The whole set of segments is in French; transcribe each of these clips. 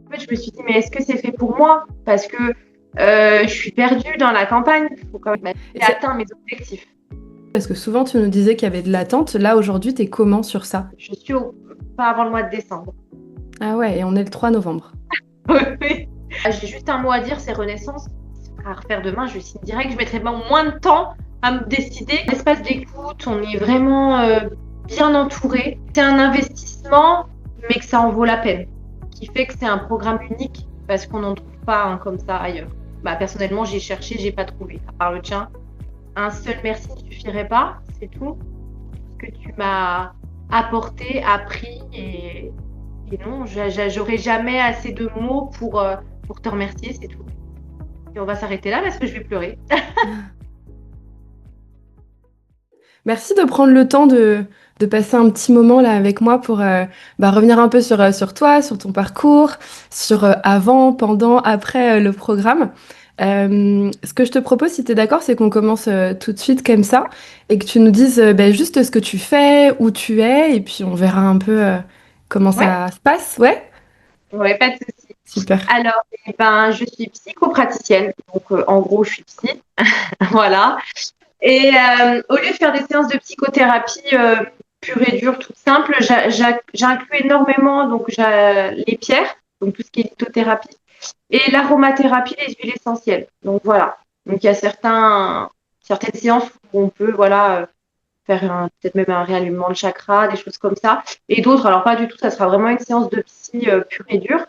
En fait, je me suis dit, mais est-ce que c'est fait pour moi? Parce que je suis perdue dans la campagne. Il faut quand même Et j'ai atteint mes objectifs. parce que souvent, tu nous disais qu'il y avait de l'attente. Là, aujourd'hui, t'es comment sur ça? Je suis pas avant le mois de décembre. Ah ouais, et on est le 3 novembre. Oui. J'ai juste un mot à dire, c'est Renaissance. À refaire demain, je signe direct. Je mettrai moins de temps à me décider. L'espace d'écoute, on est vraiment bien entouré. C'est un investissement, mais que ça en vaut la peine. Qui fait que c'est un programme unique parce qu'on n'en trouve pas un comme ça ailleurs. Personnellement, j'ai cherché, j'ai pas trouvé. À part le tien, un seul merci ne suffirait pas, c'est tout. Ce que tu m'as apporté, appris et non, j'aurais jamais assez de mots pour te remercier, c'est tout. Et on va s'arrêter là parce que je vais pleurer. Merci de prendre le temps de passer un petit moment là avec moi pour revenir un peu sur toi, sur ton parcours, sur avant, pendant, après le programme. Ce que je te propose, si tu es d'accord, c'est qu'on commence tout de suite comme ça et que tu nous dises juste ce que tu fais, où tu es, et puis on verra un peu comment Ouais, ça se passe. Ouais, ouais, pas de souci. super. Alors, je suis psychopraticienne, donc en gros, je suis psy, voilà. Et au lieu de faire des séances de psychothérapie pure et dure, toute simple, j'inclus énormément donc les pierres, donc tout ce qui est lithothérapie, et l'aromathérapie, les huiles essentielles. Donc voilà. Donc il y a certaines séances où on peut voilà faire peut-être même un réalignement de chakra, des choses comme ça. Et d'autres, alors pas du tout, ça sera vraiment une séance de psy pure et dure.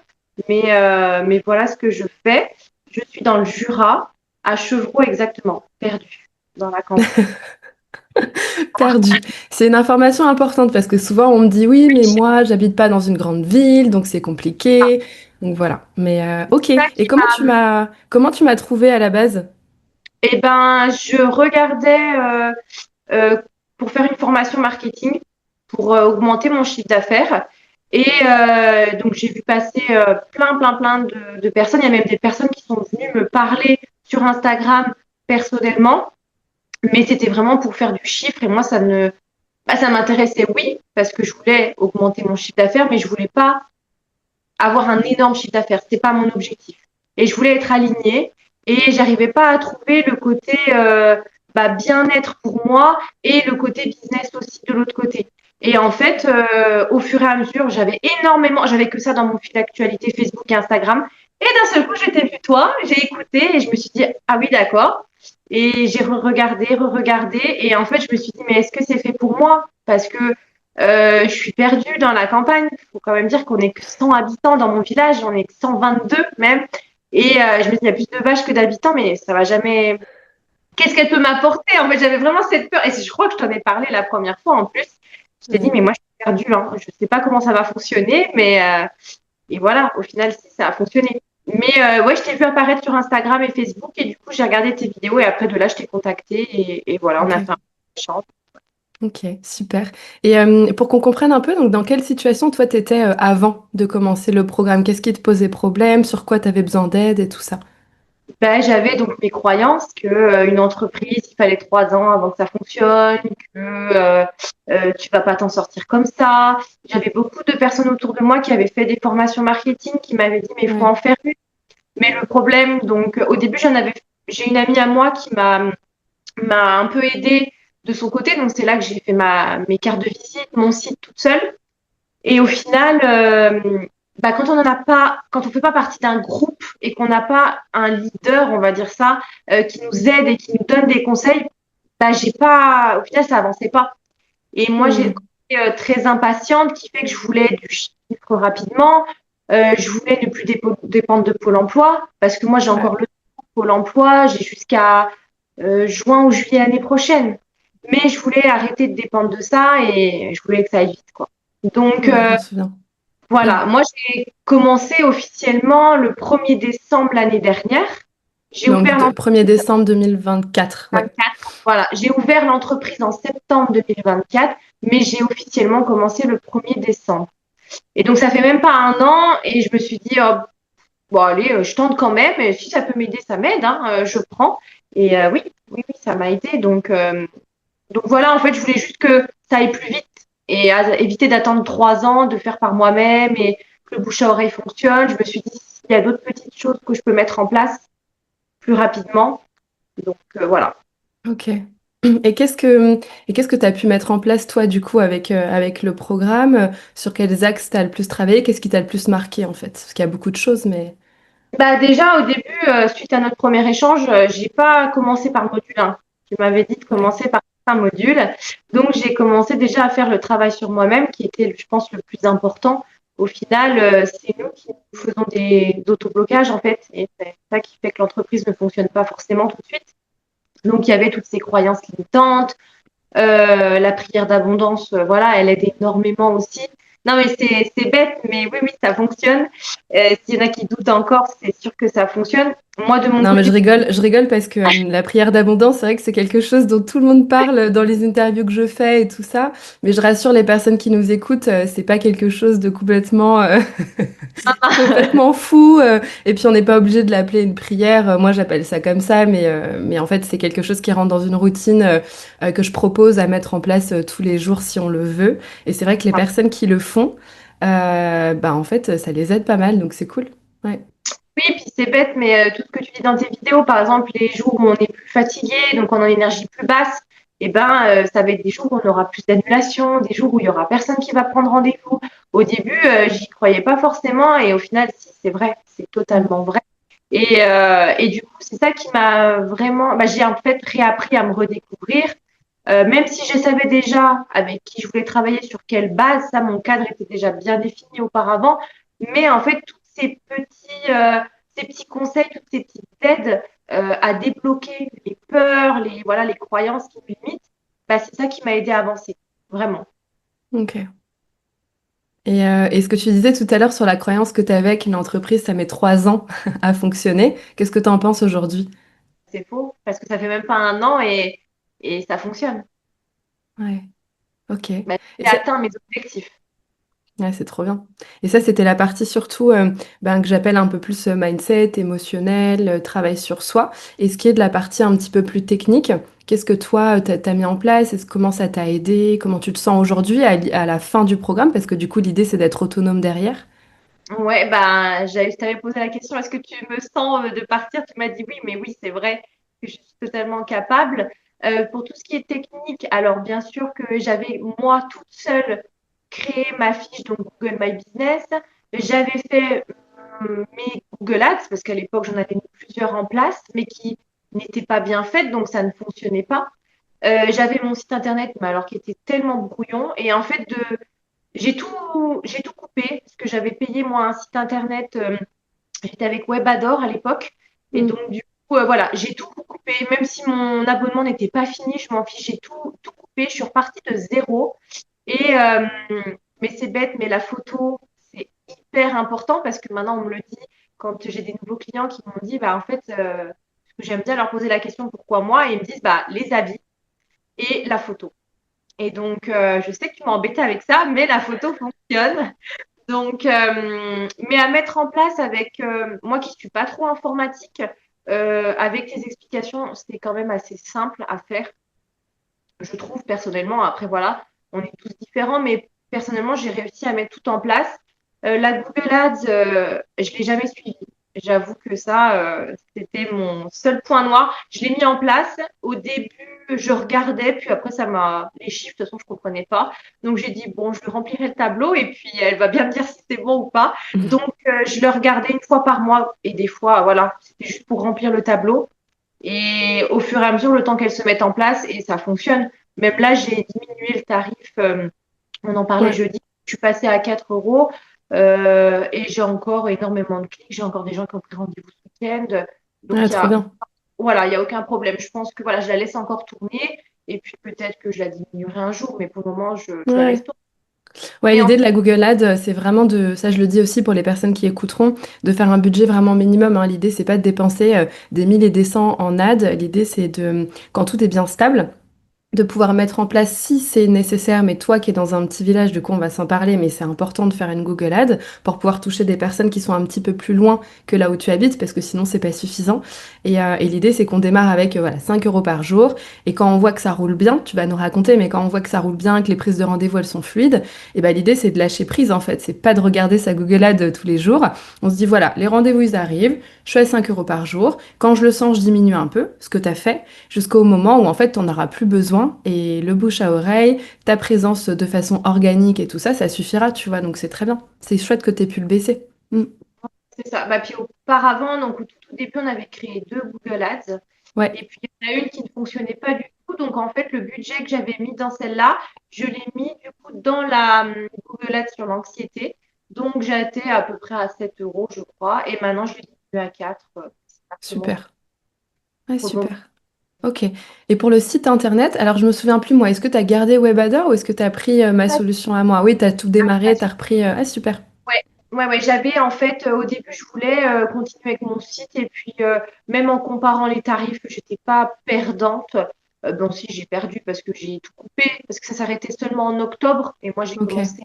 Mais voilà ce que je fais. Je suis dans le Jura, à Chevreau exactement, perdue dans la campagne. Perdu. C'est une information importante parce que souvent on me dit oui, mais moi j'habite pas dans une grande ville, donc c'est compliqué. Donc voilà. Mais ok. Ça Et qui m'a- comment tu m'as trouvé à la base? je regardais euh, pour faire une formation marketing pour augmenter mon chiffre d'affaires. Et donc, j'ai vu passer plein de personnes. Il y a même des personnes qui sont venues me parler sur Instagram personnellement, mais c'était vraiment pour faire du chiffre. Et moi, ça m'intéressait, oui, parce que je voulais augmenter mon chiffre d'affaires, mais je voulais pas avoir un énorme chiffre d'affaires. C'était pas mon objectif. Et je voulais être alignée et j'arrivais pas à trouver le côté bien-être pour moi et le côté business aussi de l'autre côté. Et en fait, au fur et à mesure, j'avais que ça dans mon fil d'actualité Facebook et Instagram. Et d'un seul coup, j'étais vu toi, j'ai écouté et je me suis dit, ah oui, d'accord. Et j'ai re-regardé. Et en fait, je me suis dit, mais est-ce que c'est fait pour moi? Parce que je suis perdue dans la campagne. Il faut quand même dire qu'on est que 100 habitants dans mon village, on est que 122 même. Et je me dis, il y a plus de vaches que d'habitants, mais ça va jamais. Qu'est-ce qu'elle peut m'apporter? En fait, j'avais vraiment cette peur. Et je crois que je t'en ai parlé la première fois en plus. Je t'ai dit, Ouais. mais moi, je suis perdue. Hein. Je ne sais pas comment ça va fonctionner, mais et voilà, au final, si, ça a fonctionné. Mais ouais, je t'ai vu apparaître sur Instagram et Facebook, et du coup, j'ai regardé tes vidéos, et après de là, je t'ai contacté, et voilà, on a Ok. fait un échange. Ok. Super. Et pour qu'on comprenne un peu, donc dans quelle situation toi t'étais avant de commencer le programme? Qu'est-ce qui te posait problème? Sur quoi tu avais besoin d'aide et tout ça? J'avais donc mes croyances que une entreprise, il fallait 3 ans avant que ça fonctionne, que tu vas pas t'en sortir comme ça. J'avais beaucoup de personnes autour de moi qui avaient fait des formations marketing, qui m'avaient dit mais il faut Ouais. en faire une. Mais le problème, donc au début j'ai une amie à moi qui m'a un peu aidée de son côté, donc c'est là que j'ai fait mes cartes de visite, mon site toute seule. Et au final, quand on n'en a pas, quand on fait pas partie d'un groupe et qu'on n'a pas un leader, on va dire ça, qui nous aide et qui nous donne des conseils, au final, ça avançait pas. Et moi, j'ai le Hmm. côté très impatiente qui fait que je voulais du chiffre rapidement. Je voulais ne plus dépendre de Pôle emploi parce que moi, j'ai Ouais. encore le Pôle emploi, j'ai jusqu'à juin ou juillet l'année prochaine. Mais je voulais arrêter de dépendre de ça et je voulais que ça aille vite, quoi. Donc, Ouais, je me souviens. voilà, moi j'ai commencé officiellement le 1er décembre l'année dernière. J'ai Donc ouvert 1er l'entreprise décembre 2024. en Ouais. 2024. Voilà, j'ai ouvert l'entreprise en septembre 2024, mais j'ai officiellement commencé le 1er décembre. Et donc ça fait même pas un an et je me suis dit oh, bon allez, je tente quand même et si ça peut m'aider, ça m'aide, hein, je prends. Et oui, ça m'a aidé. Donc voilà, en fait, je voulais juste que ça aille plus vite et éviter d'attendre 3 ans, de faire par moi-même et que le bouche à oreille fonctionne. Je me suis dit, s'il y a d'autres petites choses que je peux mettre en place plus rapidement. Donc, voilà. Ok. Et qu'est-ce que tu as pu mettre en place, toi, du coup, avec le programme? Sur quels axes tu as le plus travaillé? Qu'est-ce qui t'a le plus marqué, en fait? Parce qu'il y a beaucoup de choses, mais... Bah, déjà, au début, suite à notre premier échange, j'ai pas commencé par module 1. Tu m'avais dit de Ouais. commencer par un module. Donc, j'ai commencé déjà à faire le travail sur moi-même, qui était, je pense, le plus important. Au final, c'est nous qui nous faisons des autoblocages, en fait. Et c'est ça qui fait que l'entreprise ne fonctionne pas forcément tout de suite. Donc, il y avait toutes ces croyances limitantes. La prière d'abondance, voilà, elle aide énormément aussi. Non, mais c'est bête, mais oui, oui, ça fonctionne. S'il y en a qui doutent encore, c'est sûr que ça fonctionne. Moi, de mon Non, mais côté, je rigole parce que la prière d'abondance, c'est vrai que c'est quelque chose dont tout le monde parle dans les interviews que je fais et tout ça. Mais je rassure les personnes qui nous écoutent, c'est pas quelque chose de complètement, complètement fou. Et puis on n'est pas obligé de l'appeler une prière. Moi, j'appelle ça comme ça, mais en fait, c'est quelque chose qui rentre dans une routine que je propose à mettre en place tous les jours si on le veut. Et c'est vrai que les personnes qui le font, bah en fait, ça les aide pas mal, donc c'est cool. Ouais. oui, puis c'est bête, mais tout ce que tu dis dans tes vidéos, par exemple, les jours où on est plus fatigué, donc on a une énergie plus basse, eh ben, ça va être des jours où on aura plus d'annulations, des jours où il y aura personne qui va prendre rendez-vous. Au début, j'y croyais pas forcément, et au final, si, c'est vrai, c'est Mm. totalement vrai. Et du coup, c'est ça qui m'a vraiment, bah, j'ai en fait réappris à me redécouvrir. Même si je savais déjà avec qui je voulais travailler, sur quelle base, ça, mon cadre était déjà bien défini auparavant. Mais en fait, tous ces petits conseils, toutes ces petites aides à débloquer les peurs, voilà, les croyances qui me limitent, bah, c'est ça qui m'a aidé à avancer, vraiment. Ok. Et ce que tu disais tout à l'heure sur la croyance que tu avais qu'une entreprise, ça met 3 ans à fonctionner, qu'est-ce que tu en penses aujourd'hui? C'est faux, parce que ça fait même pas un an et ça fonctionne. Ouais, ok. Et Bah, j'ai ça, atteint mes objectifs. ouais, c'est trop bien. Et ça, c'était la partie surtout ben, que j'appelle un peu plus mindset, émotionnel, travail sur soi. Et ce qui est de la partie un petit peu plus technique, qu'est-ce que toi, t'as mis en place? Comment ça t'a aidé? Comment tu te sens aujourd'hui à la fin du programme? Parce que du coup, l'idée, c'est d'être autonome derrière. Ouais, bah, je t'avais posé la question, est-ce que tu me sens de partir? Tu m'as dit oui, mais oui, c'est vrai que je suis totalement capable. Pour tout ce qui est technique, alors bien sûr que j'avais moi toute seule créé ma fiche, donc Google My Business. J'avais fait mes Google Ads, parce qu'à l'époque, j'en avais mis plusieurs en place, mais qui n'étaient pas bien faites, donc ça ne fonctionnait pas. J'avais mon site internet, mais alors qui était tellement brouillon. Et en fait, j'ai tout coupé parce que j'avais payé moi un site internet. J'étais avec Webador à l'époque. Et Mm. donc, du coup, voilà, j'ai tout coupé. Même si mon abonnement n'était pas fini, je m'en fiche, j'ai tout coupé. Je suis repartie de zéro. Et, mais c'est bête, mais la photo, c'est hyper important parce que maintenant, on me le dit quand j'ai des nouveaux clients qui m'ont dit, bah, en fait, parce que j'aime bien leur poser la question pourquoi moi, et ils me disent, bah, les habits et la photo. Et donc, je sais que tu m'as embêté avec ça, mais la photo fonctionne. Donc, mais à mettre en place avec moi qui suis pas trop informatique, avec tes explications, c'est quand même assez simple à faire, je trouve personnellement. Après, voilà, on est tous différents, mais personnellement, j'ai réussi à mettre tout en place. La Google Ads, je l'ai jamais suivie. J'avoue que ça, c'était mon seul point noir. Je l'ai mis en place. Au début, je regardais, puis après, les chiffres, de toute façon, je comprenais pas. Donc, j'ai dit, bon, je lui remplirai le tableau et puis elle va bien me dire si c'est bon ou pas. Donc, je le regardais une fois par mois et des fois, voilà, c'était juste pour remplir le tableau. Et au fur et à mesure, le temps qu'elles se mettent en place, et ça fonctionne. Même là, j'ai diminué le tarif. On en parlait Ouais, jeudi. Je suis passée à 4 euros et j'ai encore énormément de clics. J'ai encore des gens qui ont pris rendez-vous ce week-end. ouais, Donc, trop bien. voilà, il y a aucun problème. Je pense que voilà, je la laisse encore tourner et puis peut-être que je la diminuerai un jour, mais pour le moment, je la laisse Ouais. tourner. Ouais, Mais en l'idée de la Google Ads, c'est vraiment ça je le dis aussi pour les personnes qui écouteront, de faire un budget vraiment minimum, hein. L'idée, c'est pas de dépenser des 1000 et des cents en ads. L'idée, c'est quand tout est bien stable, de pouvoir mettre en place si c'est nécessaire, mais toi qui es dans un petit village, du coup on va s'en parler, mais c'est important de faire une Google Ad pour pouvoir toucher des personnes qui sont un petit peu plus loin que là où tu habites, parce que sinon c'est pas suffisant. Et l'idée c'est qu'on démarre avec voilà, 5 euros par jour, et quand on voit que ça roule bien, tu vas nous raconter, mais quand on voit que ça roule bien, que les prises de rendez-vous elles sont fluides, et ben l'idée c'est de lâcher prise en fait, c'est pas de regarder sa Google Ad tous les jours. On se dit voilà, les rendez-vous ils arrivent, je fais 5 euros par jour, quand je le sens je diminue un peu, ce que tu as fait jusqu'au moment où en fait, tu n'en auras plus besoin et le bouche à oreille, ta présence de façon organique et tout ça, ça suffira, tu vois. Donc c'est très bien. C'est chouette que tu aies pu le baisser. Mm. C'est ça. Bah, puis auparavant, donc au tout début, on avait créé 2 Google Ads. Ouais, Et puis, il y en a une qui ne fonctionnait pas du tout. Donc, en fait, le budget que j'avais mis dans celle-là, je l'ai mis du coup dans la Google Ads sur l'anxiété. Donc, j'ai été à peu près à 7 euros, je crois. Et maintenant, je l'ai divisé à 4. C'est exactement super. Ouais, pour le moment. super. Ok. Et pour le site internet, alors je me souviens plus moi, est-ce que tu as gardé Webadder ou est-ce que tu as pris ma solution à moi? Oui, tu as tout démarré, tu as repris. Ah, super. Ouais, ouais. J'avais en fait, au début, je voulais continuer avec mon site et puis même en comparant les tarifs, j'étais pas perdante. Bon, si j'ai perdu parce que j'ai tout coupé, parce que ça s'arrêtait seulement en octobre et moi j'ai Ok. commencé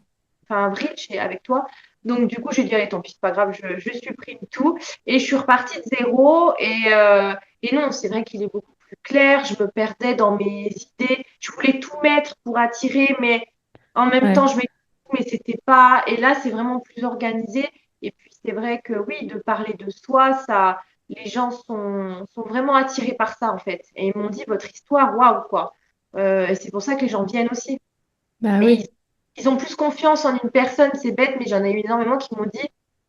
fin avril avec toi. Donc du coup, j'ai dit, allez, tant pis, c'est pas grave, je supprime tout et je suis repartie de zéro et non, c'est vrai qu'il est beaucoup plus clair. Je me perdais dans mes idées. Je voulais tout mettre pour attirer, mais en même temps, Ouais. je mais c'était pas. Et là, c'est vraiment plus organisé. Et puis, c'est vrai que oui, de parler de soi, ça, les gens sont vraiment attirés par ça, en fait. Et ils m'ont dit, votre histoire, waouh, quoi. Et c'est pour ça que les gens viennent aussi. Bah Mais oui. ils ont plus confiance en une personne, c'est bête, mais j'en ai eu énormément qui m'ont dit,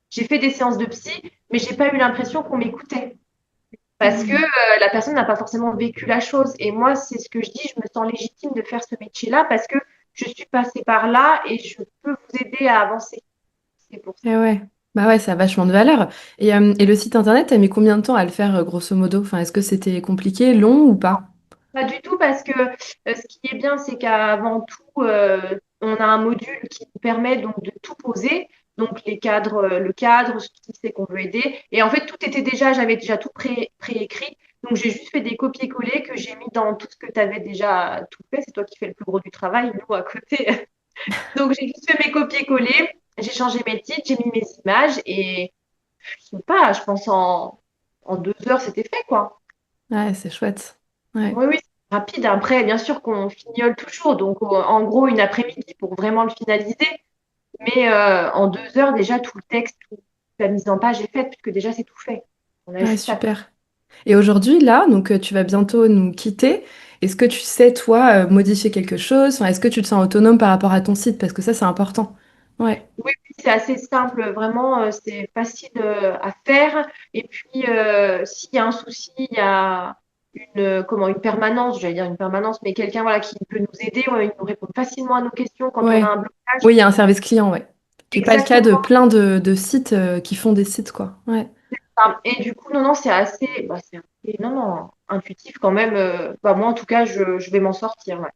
j'ai fait des séances de psy, mais j'ai pas eu l'impression qu'on m'écoutait. Parce que Mm. la personne n'a pas forcément vécu la chose. Et moi, c'est ce que je dis, je me sens légitime de faire ce métier-là parce que je suis passée par là et je peux vous aider à avancer. C'est pour ça. Eh ouais. Bah ouais, ça a vachement de valeur. Et le site internet, t'as mis combien de temps à le faire, grosso modo? Enfin, est-ce que c'était compliqué, long ou pas? Pas du tout parce que ce qui est bien, c'est qu'avant tout, on a un module qui nous permet donc de tout poser. Donc les cadres, le cadre, ce qui c'est qu'on veut aider. Et en fait, tout était déjà, j'avais déjà tout préécrit. Donc j'ai juste fait des copier-coller que j'ai mis dans tout ce que tu avais déjà tout fait. C'est toi qui fais le plus gros du travail, nous à côté. Donc j'ai juste fait mes copier-coller, j'ai changé mes titres, j'ai mis mes images et je sais pas, je pense en 2 heures c'était fait quoi. Ouais, c'est chouette. Ouais. Oui, oui, c'est rapide. Après, bien sûr qu'on fignole toujours, donc en gros une après-midi pour vraiment le finaliser. Mais en 2 heures déjà tout le texte, toute la mise en page est faite puisque déjà c'est tout fait. On a Ouais, juste à. super. Et aujourd'hui, là, donc tu vas bientôt nous quitter. Est-ce que tu sais, toi, modifier quelque chose? Enfin, est-ce que tu te sens autonome par rapport à ton site? Parce que ça, c'est important. Ouais, Oui, oui, c'est assez simple, vraiment, c'est facile à faire. Et puis, s'il y a un souci, il y a une permanence, j'allais dire une permanence, mais quelqu'un voilà, qui peut nous aider, ouais, il nous répond facilement à nos questions quand on a ouais. un blocage. Oui, il y a un service client, ouais. Qui n'est pas le cas de Exactement. plein de sites qui font des sites, quoi. Ouais. Et du coup, non, non, non, non, intuitif quand même. Bah, moi, en tout cas, je vais m'en sortir. Ouais.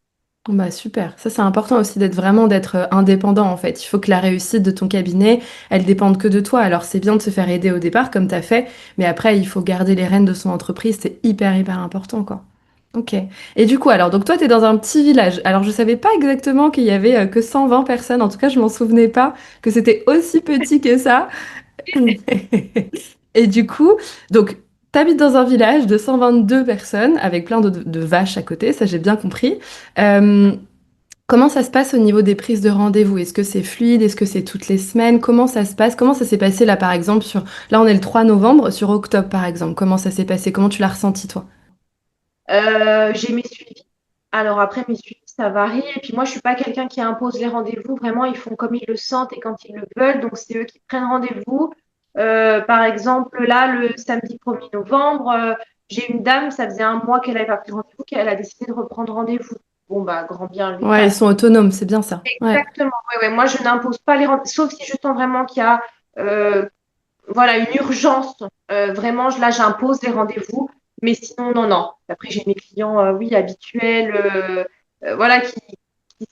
Bon, bah super. Ça, c'est important aussi d'être indépendant en fait. Il faut que la réussite de ton cabinet, elle dépende que de toi. Alors c'est bien de se faire aider au départ comme tu as fait, mais après il faut garder les rênes de son entreprise, c'est hyper important quoi. Ok. Et du coup, alors donc toi tu es dans un petit village. Alors je savais pas exactement qu'il y avait que 120 personnes, en tout cas je m'en souvenais pas que c'était aussi petit que ça. Et du coup, donc, t'habites dans un village de 122 personnes avec plein de vaches à côté, ça j'ai bien compris. Euh, Comment ça se passe au niveau des prises de rendez-vous? Est-ce que c'est fluide? Est-ce que c'est toutes les semaines? Comment ça se passe? Comment ça s'est passé là par exemple sur... Là on est le 3 novembre, sur octobre par exemple. Comment ça s'est passé? Comment tu l'as ressenti toi? J'ai mes suivis. Alors après, mes suivis, ça varie. Et puis moi, je suis pas quelqu'un qui impose les rendez-vous. Vraiment, ils font comme ils le sentent et quand ils le veulent. Donc, c'est eux qui prennent rendez-vous. Par exemple, là, le samedi 1er novembre, j'ai une dame, ça faisait un mois qu'elle n'avait pas pris rendez-vous, qu'elle a décidé de reprendre rendez-vous. Bon, bah, grand bien lui Ouais, ils fasse. sont autonomes, c'est bien ça. Ouais, Exactement. Ouais, ouais. Moi, je n'impose pas les rendez-vous, sauf si je sens vraiment qu'il y a voilà, une urgence. Vraiment, là, j'impose les rendez-vous. Mais sinon, non, non. Après, j'ai mes clients, oui, habituels, voilà, qui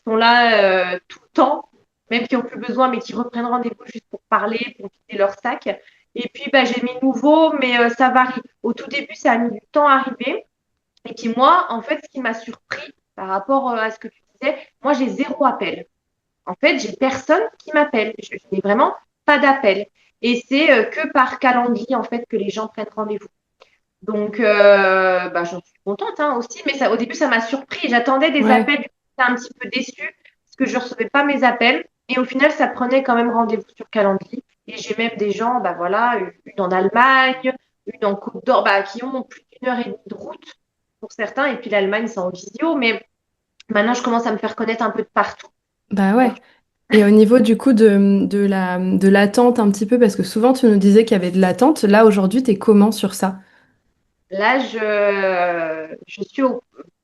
sont là tout le temps, même qui n'ont plus besoin, mais qui reprennent rendez-vous juste pour parler, pour vider leur sac. Et puis, bah, j'ai mes nouveaux, mais ça varie. Au tout début, ça a mis du temps à arriver. Et puis moi, en fait, ce qui m'a surpris, par rapport à ce que tu disais, moi, j'ai zéro appel. En fait, j'ai personne qui m'appelle. Je n'ai vraiment pas d'appel. Et c'est que par calendrier, en fait, que les gens prennent rendez-vous. Donc, bah, j'en suis contente hein, aussi, mais ça, au début, ça m'a surpris. J'attendais des Ouais. appels, du coup, j'étais un petit peu déçue parce que je ne recevais pas mes appels. Et au final, ça prenait quand même rendez-vous sur calendrier. Et j'ai même des gens, bah voilà, une en Allemagne, une en Côte d'Or, bah, qui ont plus d'1 heure et demie de route pour certains. Et puis l'Allemagne, c'est en visio. Mais maintenant, je commence à me faire connaître un peu de partout. Bah ouais. Franchement, Et au niveau du coup de l'attente un petit peu, parce que souvent tu nous disais qu'il y avait de l'attente, là aujourd'hui t'es comment sur ça? là, je suis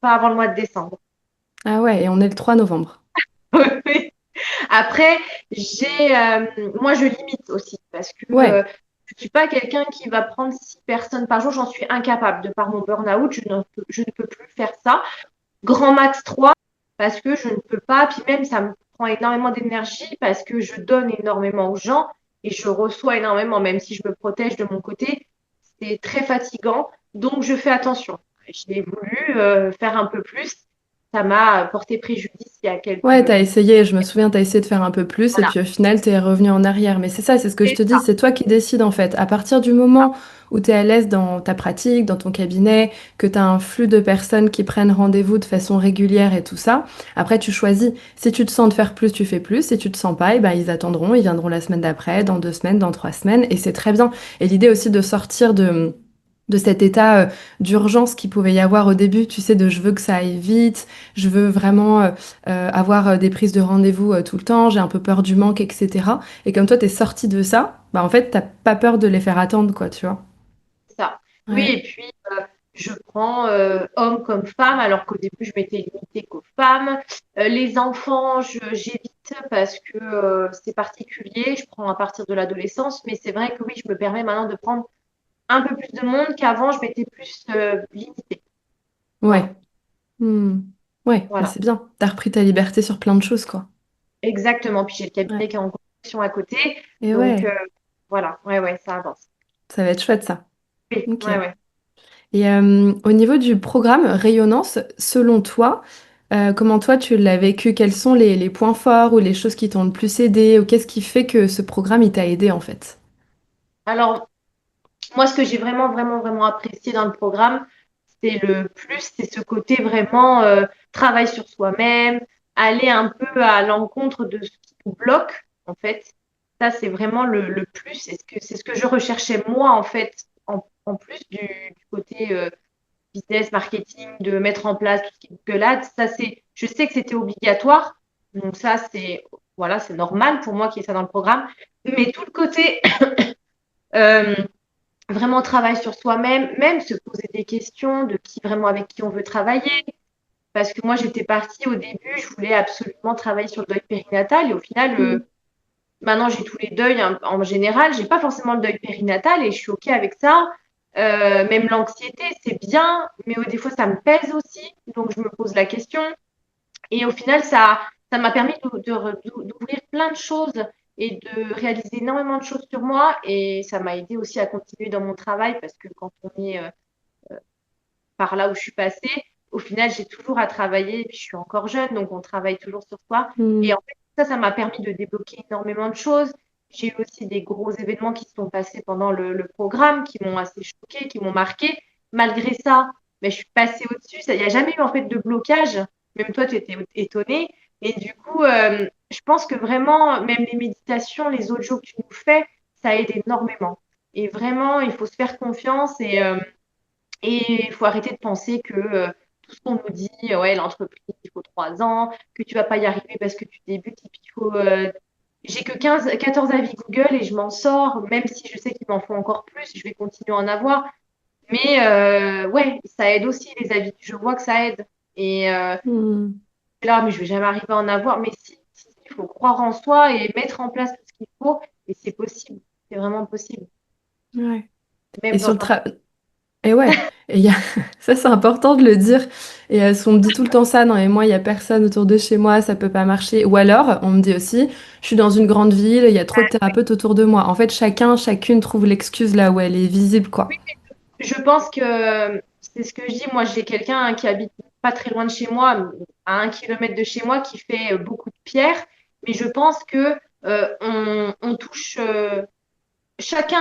pas avant le mois de décembre. Ah ouais, et on est le 3 novembre. Après, moi, je limite aussi parce que Ouais, je ne suis pas quelqu'un qui va prendre 6 personnes par jour. J'en suis incapable. De par mon burn-out, je ne peux plus faire ça. Grand max 3 parce que je ne peux pas. Puis même, ça me prend énormément d'énergie parce que je donne énormément aux gens et je reçois énormément, même si je me protège de mon côté. C'est très fatigant. Donc, je fais attention. J'ai voulu faire un peu plus. Ça m'a porté préjudice il y a ouais, t'as quelques... essayé, je me souviens, t'as essayé de faire un peu plus, et Voilà, puis au final t'es revenu en arrière. Mais c'est ça, c'est ce que je c'est te dis, ça. c'est toi qui décides en fait. À partir du moment où t'es à l'aise dans ta pratique, dans ton cabinet, que t'as un flux de personnes qui prennent rendez-vous de façon régulière et tout ça, après tu choisis. Si tu te sens de faire plus, tu fais plus. Si tu te sens pas, eh ben, ils attendront, ils viendront la semaine d'après, dans 2 semaines, dans 3 semaines, et c'est très bien. Et l'idée aussi de sortir de cet état d'urgence qu'il pouvait y avoir au début, tu sais, de je veux que ça aille vite, je veux vraiment avoir des prises de rendez-vous tout le temps, j'ai un peu peur du manque, etc. Et comme toi, t'es sorti de ça, bah en fait, t'as pas peur de les faire attendre, quoi, tu vois. Ça. Oui, Ouais. et puis je prends hommes comme femmes, alors qu'au début, je m'étais limitée qu'aux femmes. Les enfants, j'évite parce que c'est particulier. Je prends à partir de l'adolescence, mais c'est vrai que oui, je me permets maintenant de prendre un peu plus de monde qu'avant, je m'étais plus limitée. Ouais. Voilà, Hmm. Ouais, bah voilà, c'est bien. T'as repris ta liberté sur plein de choses, quoi. exactement. Puis j'ai le Ouais. cabinet qui est en construction à côté, Et donc ouais, voilà, ouais, ouais, ça avance. ça va être chouette, ça. Oui, Ok. ouais, ouais. Et au niveau du programme Rayonnance, selon toi, comment toi tu l'as vécu? Quels sont les points forts ou les choses qui t'ont le plus aidé? Ou qu'est-ce qui fait que ce programme, il t'a aidé, en fait? Alors, moi, ce que j'ai vraiment, vraiment, vraiment apprécié dans le programme, c'est le plus, c'est ce côté vraiment travail sur soi-même, aller un peu à l'encontre de ce qui nous bloque, en fait. Ça, c'est vraiment le plus. C'est ce que je recherchais moi, en fait, en plus du côté business, marketing, de mettre en place tout ce qui est Google Ads. Ça, je sais que c'était obligatoire. Donc ça, voilà, c'est normal pour moi qu'il y ait ça dans le programme. Mais tout le côté euh, vraiment travail sur soi-même, même se poser des questions de qui vraiment avec qui on veut travailler. Parce que moi, j'étais partie au début, je voulais absolument travailler sur le deuil périnatal. Et au final, Mm. maintenant, j'ai tous les deuils en général. J'ai pas forcément le deuil périnatal et je suis OK avec ça. Même l'anxiété, c'est bien, mais des fois, ça me pèse aussi. Donc, je me pose la question. Et au final, ça m'a permis d'ouvrir plein de choses et de réaliser énormément de choses sur moi. Et ça m'a aidé aussi à continuer dans mon travail parce que quand on est par là où je suis passée, au final, j'ai toujours à travailler. Et puis, je suis encore jeune, donc on travaille toujours sur soi. Et Mm. en fait, ça m'a permis de débloquer énormément de choses. J'ai eu aussi des gros événements qui se sont passés pendant le programme, qui m'ont assez choquée, qui m'ont marqué. Malgré ça, mais je suis passée au-dessus. Il n'y a jamais eu en fait de blocage. Même toi, tu étais étonnée. Et du coup, je pense que vraiment, même les méditations, les audios que tu nous fais, ça aide énormément. Et vraiment, il faut se faire confiance et il faut arrêter de penser que tout ce qu'on nous dit, ouais, l'entreprise, il faut 3 ans, que tu vas pas y arriver parce que tu débutes, et puis il faut. J'ai que 14 avis Google et je m'en sors, même si je sais qu'il m'en faut encore plus, je vais continuer à en avoir. Mais ouais, ça aide aussi les avis. Je vois que ça aide. Et Mm. là, mais je vais jamais arriver à en avoir. Mais si, il faut croire en soi et mettre en place tout ce qu'il faut. Et c'est possible. C'est vraiment possible. Ouais. Et Même sur dans le un... travail. Et ouais, et y a... ça c'est important de le dire. Et on me dit tout le temps ça, non, et moi, il y a personne autour de chez moi, ça peut pas marcher. Ou alors, on me dit aussi, je suis dans une grande ville, il y a trop de thérapeutes autour de moi. En fait, chacune trouve l'excuse là où elle est visible, quoi. Je pense que c'est ce que je dis. Moi, j'ai quelqu'un qui habite pas très loin de chez moi, à 1 kilomètre de chez moi, qui fait beaucoup de pierres. Mais je pense que on touche chacun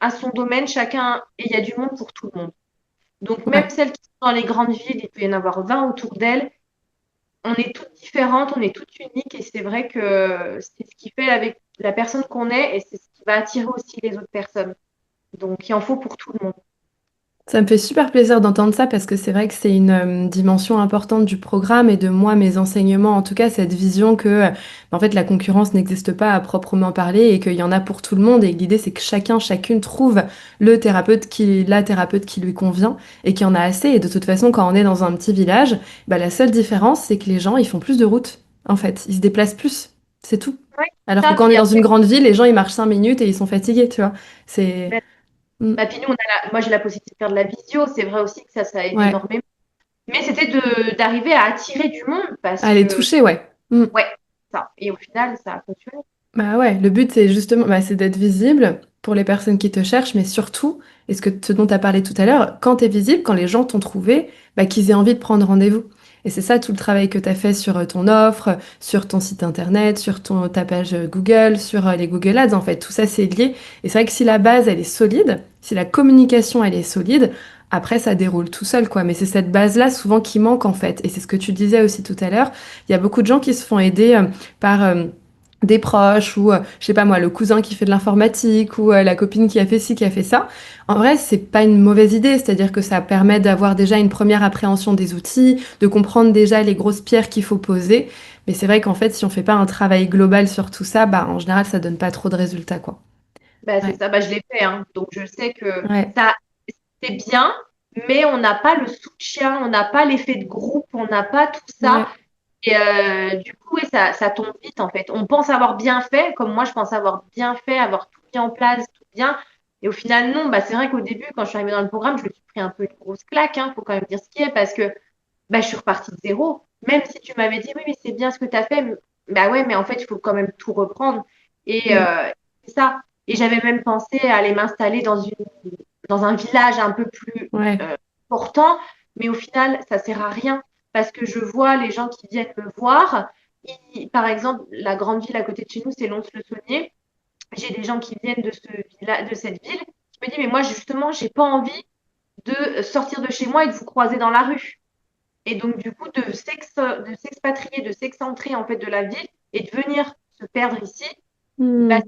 à son domaine, chacun, et il y a du monde pour tout le monde. Donc même Ouais. celles qui sont dans les grandes villes, il peut y en avoir 20 autour d'elles. On est toutes différentes, on est toutes uniques, et c'est vrai que c'est ce qui fait avec la personne qu'on est, et c'est ce qui va attirer aussi les autres personnes. Donc il en faut pour tout le monde. Ça me fait super plaisir d'entendre ça parce que c'est vrai que c'est une dimension importante du programme et de moi, mes enseignements, en tout cas cette vision que en fait la concurrence n'existe pas à proprement parler et qu'il y en a pour tout le monde et que l'idée c'est que chacun, chacune trouve la thérapeute qui lui convient et qu'il y en a assez et de toute façon quand on est dans un petit village, bah, la seule différence c'est que les gens ils font plus de route en fait, ils se déplacent plus, c'est tout. Oui, Alors que ça, quand on est puis dans une après, grande ville, les gens ils marchent 5 minutes et ils sont fatigués, tu vois. C'est... ben, Mm. puis nous, moi j'ai la possibilité de faire de la visio, c'est vrai aussi que ça aide Ouais, énormément. Mais c'était d'arriver à attirer du monde parce à les que, toucher, ouais. Mm. ouais, ça. Et au final, ça a fonctionné. Bah ouais, le but c'est justement c'est d'être visible pour les personnes qui te cherchent, mais surtout, et ce dont tu as parlé tout à l'heure, quand tu es visible, quand les gens t'ont trouvé, bah, qu'ils aient envie de prendre rendez-vous. Et c'est ça tout le travail que tu as fait sur ton offre, sur ton site internet, sur ta page Google, sur les Google Ads, en fait. Tout ça c'est lié. Et c'est vrai que si la base elle est solide, si la communication elle est solide, après ça déroule tout seul, quoi. Mais c'est cette base-là souvent qui manque, en fait. Et c'est ce que tu disais aussi tout à l'heure. Il y a beaucoup de gens qui se font aider par des proches ou je sais pas moi le cousin qui fait de l'informatique ou la copine qui a fait ci qui a fait ça. En vrai, c'est pas une mauvaise idée, c'est-à-dire que ça permet d'avoir déjà une première appréhension des outils, de comprendre déjà les grosses pierres qu'il faut poser. Mais c'est vrai qu'en fait, si on fait pas un travail global sur tout ça, bah en général, ça donne pas trop de résultats quoi. Bah, c'est Ouais. ça, bah, je l'ai fait, hein. Donc je sais que Ouais. ça, c'est bien, mais on n'a pas le soutien, on n'a pas l'effet de groupe, on n'a pas tout ça. Ouais. Et du coup, ouais, ça tombe vite en fait. On pense avoir bien fait, comme moi je pense avoir bien fait, avoir tout mis en place, tout bien. Et au final, non. Bah, c'est vrai qu'au début, quand je suis arrivée dans le programme, je me suis pris un peu une grosse claque, hein, faut quand même dire ce qui est, parce que bah, je suis repartie de zéro. Même si tu m'avais dit, oui, mais c'est bien ce que tu as fait, bah ouais, mais en fait, il faut quand même tout reprendre. Et Mm. c'est ça. Et j'avais même pensé à aller m'installer dans un village un peu plus Ouais. euh, important, mais au final, ça sert à rien parce que je vois les gens qui viennent me voir. Par exemple, la grande ville à côté de chez nous, c'est Lons-le-Saunier. J'ai des gens qui viennent de cette ville. Je me dis, mais moi, justement, j'ai pas envie de sortir de chez moi et de vous croiser dans la rue. Et donc, du coup, de s'expatrier, de s'excentrer en fait de la ville et de venir se perdre ici, bah, Mm.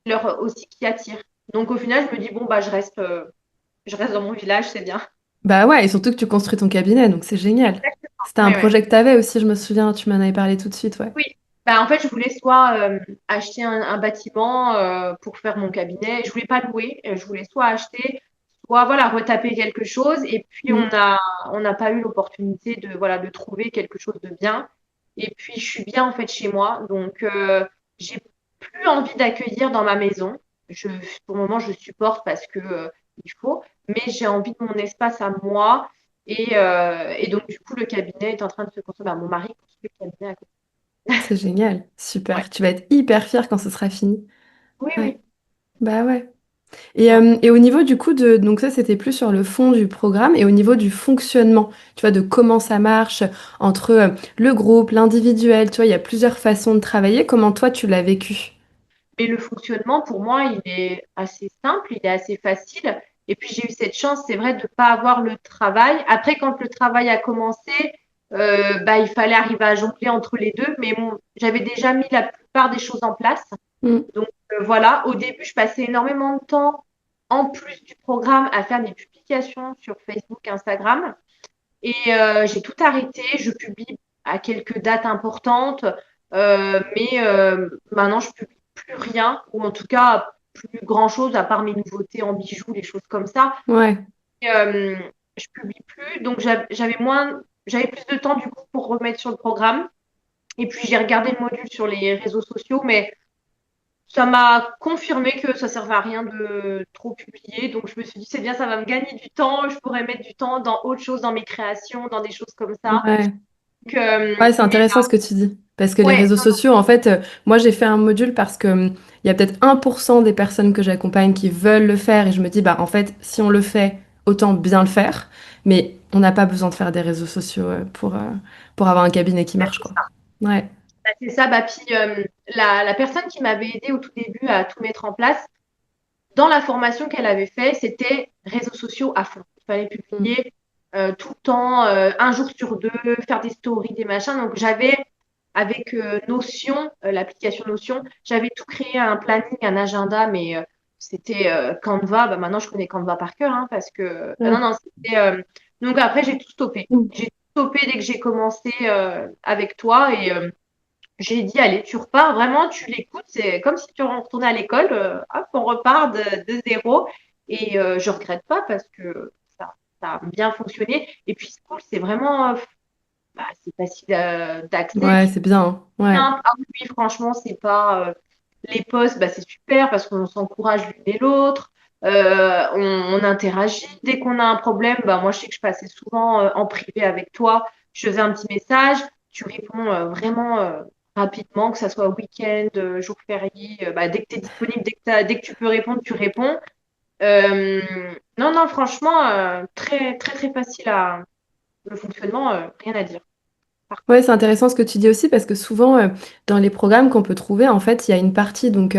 c'est leur aussi qui attire. Donc, au final, je me dis, bon, bah, je reste dans mon village, c'est bien. Bah ouais, et surtout que tu construis ton cabinet, donc c'est génial. C'était un Ouais, ouais. projet que t'avais aussi, je me souviens, tu m'en avais parlé tout de suite, ouais. Oui. Bah, en fait, je voulais soit acheter un bâtiment pour faire mon cabinet. Je voulais pas louer. Je voulais soit acheter, soit voilà, retaper quelque chose. Et puis, Mm. on n'a pas eu l'opportunité voilà, de trouver quelque chose de bien. Et puis, je suis bien en fait chez moi. Donc, j'ai plus envie d'accueillir dans ma maison. Pour le moment, je supporte parce que il faut. Mais j'ai envie de mon espace à moi. Et donc, du coup, le cabinet est en train de se construire. Bah, mon mari construit le cabinet à côté. C'est génial, Ouais. super. Tu vas être hyper fière quand ce sera fini. Oui, Ouais, oui. bah ouais. Non. Et au niveau du coup donc ça c'était plus sur le fond du programme et au niveau du fonctionnement, tu vois, de comment ça marche entre le groupe, l'individuel, tu vois, il y a plusieurs façons de travailler. Comment toi tu l'as vécu? Mais le fonctionnement, pour moi, il est assez simple, il est assez facile. Et puis, j'ai eu cette chance, c'est vrai, de ne pas avoir le travail. Après, quand le travail a commencé, bah, il fallait arriver à jongler entre les deux. Mais bon, j'avais déjà mis la plupart des choses en place. Mm. Donc, voilà, au début, je passais énormément de temps, en plus du programme, à faire des publications sur Facebook, Instagram. Et j'ai tout arrêté. Je publie à quelques dates importantes, mais maintenant je publie plus rien, ou en tout cas plus grand chose à part mes nouveautés en bijoux, les choses comme ça. Ouais, Et, je publie plus, donc j'avais plus de temps du coup pour remettre sur le programme. Et puis j'ai regardé le module sur les réseaux sociaux, mais ça m'a confirmé que ça servait à rien de trop publier. Donc je me suis dit c'est bien, ça va me gagner du temps. Je pourrais mettre du temps dans autre chose, dans mes créations, dans des choses comme ça. ouais. Donc, Ouais, c'est mais intéressant ce que tu dis. Parce que les ouais, réseaux sociaux, en fait, moi j'ai fait un module parce que il y a peut-être 1% des personnes que j'accompagne qui veulent le faire et je me dis, bah en fait, si on le fait, autant bien le faire. Mais On n'a pas besoin de faire des réseaux sociaux pour avoir un cabinet qui Bah, marche, c'est quoi. ça. Ouais. Bah, c'est ça. Bah, puis, la personne qui m'avait aidé au tout début à tout mettre en place, dans la formation qu'elle avait fait, c'était réseaux sociaux à fond. Il fallait Mm. publier tout le temps, un jour sur deux, faire des stories, des machins. Donc j'avais, avec Notion, l'application Notion, j'avais tout créé, un planning, un agenda, mais c'était Canva. Bah, maintenant, je connais Canva par cœur, hein, parce que non, Ouais. non, c'était. Donc après, j'ai tout stoppé. Mm. J'ai tout stoppé dès que j'ai commencé avec toi et j'ai dit, allez, tu repars, vraiment, tu l'écoutes, c'est comme si tu retournais à l'école, hop, on repart de zéro. Et je regrette pas parce que ça a bien fonctionné. Et puis, c'est cool, c'est vraiment, bah, c'est facile d'accès, Ouais, puis c'est bien, hein. Ouais. simple. Ah oui, oui, franchement, c'est pas, les posts, bah, c'est super parce qu'on s'encourage l'une et l'autre. On interagit. Dès qu'on a un problème, bah, moi, je sais que je passais souvent en privé avec toi. Je faisais un petit message. Tu réponds vraiment rapidement, que ça soit week-end, jour férié. Bah, dès que tu es disponible, dès que tu peux répondre, tu réponds. Euh, non, non, franchement, très, très, très facile à le fonctionnement, rien à dire. Par contre. Ouais, c'est intéressant ce que tu dis aussi parce que souvent dans les programmes qu'on peut trouver, en fait, il y a une partie donc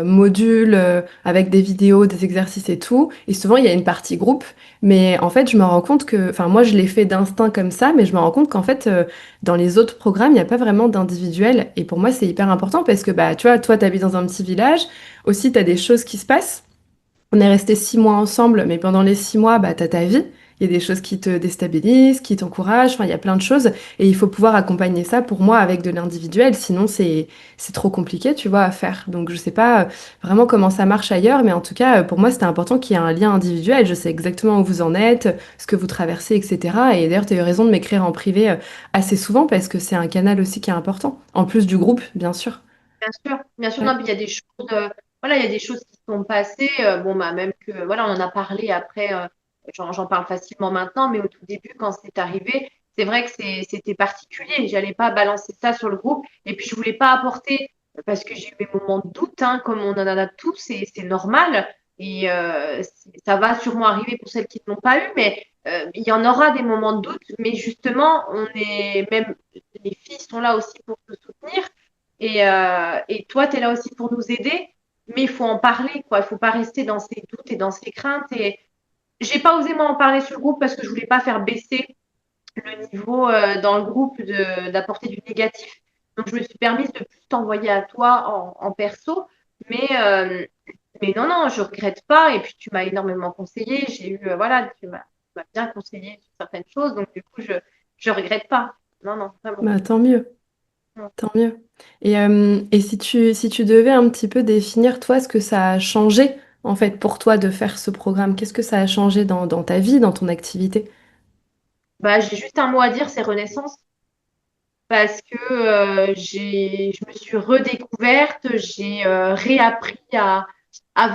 module avec des vidéos, des exercices et tout, et souvent il y a une partie groupe. Mais en fait, je me rends compte que, enfin moi je l'ai fait d'instinct comme ça, mais je me rends compte qu'en fait dans les autres programmes, il n'y a pas vraiment d'individuel. Et pour moi, c'est hyper important parce que bah tu vois, toi, tu habites dans un petit village, aussi tu as des choses qui se passent. On est restés 6 mois ensemble, mais pendant les 6 mois, bah, tu as ta vie. Il y a des choses qui te déstabilisent, qui t'encouragent, enfin, il y a plein de choses. Et il faut pouvoir accompagner ça, pour moi, avec de l'individuel. Sinon, c'est trop compliqué, tu vois, à faire. Donc, je sais pas vraiment comment ça marche ailleurs, mais en tout cas, pour moi, c'était important qu'il y ait un lien individuel. Je sais exactement où vous en êtes, ce que vous traversez, etc. Et d'ailleurs, tu as eu raison de m'écrire en privé assez souvent parce que c'est un canal aussi qui est important. En plus du groupe, bien sûr. Bien sûr, non, Ouais. mais il y a des choses, voilà, il y a des choses qui sont passées, bon, bah, même que, voilà, on en a parlé après, j'en parle facilement maintenant, mais au tout début, quand c'est arrivé, c'est vrai que c'était particulier. J'allais pas balancer ça sur le groupe, et puis je voulais pas apporter, parce que j'ai eu mes moments de doute, hein, comme on en a tous, et c'est normal, et ça va sûrement arriver pour celles qui ne l'ont pas eu, mais il y en aura des moments de doute, mais justement, même les filles sont là aussi pour te soutenir. Et toi, tu es là aussi pour nous aider, mais il faut en parler, quoi. Il faut pas rester dans ses doutes et dans ses craintes. Et j'ai pas osé m'en parler sur le groupe parce que je voulais pas faire baisser le niveau dans le groupe d'apporter du négatif. Donc, je me suis permise de plus t'envoyer à toi en perso. Mais, euh, mais non, non, je regrette pas. Et puis, tu m'as énormément conseillé. J'ai eu, voilà, tu m'as bien conseillé sur certaines choses. Donc, du coup, je regrette pas. Non, non, vraiment. Bah, tant mieux. Tant mieux. Et si tu devais un petit peu définir, toi, ce que ça a changé, en fait, pour toi de faire ce programme, qu'est-ce que ça a changé dans ta vie, dans ton activité? Bah, j'ai juste un mot à dire, c'est renaissance. Parce que je me suis redécouverte, j'ai réappris à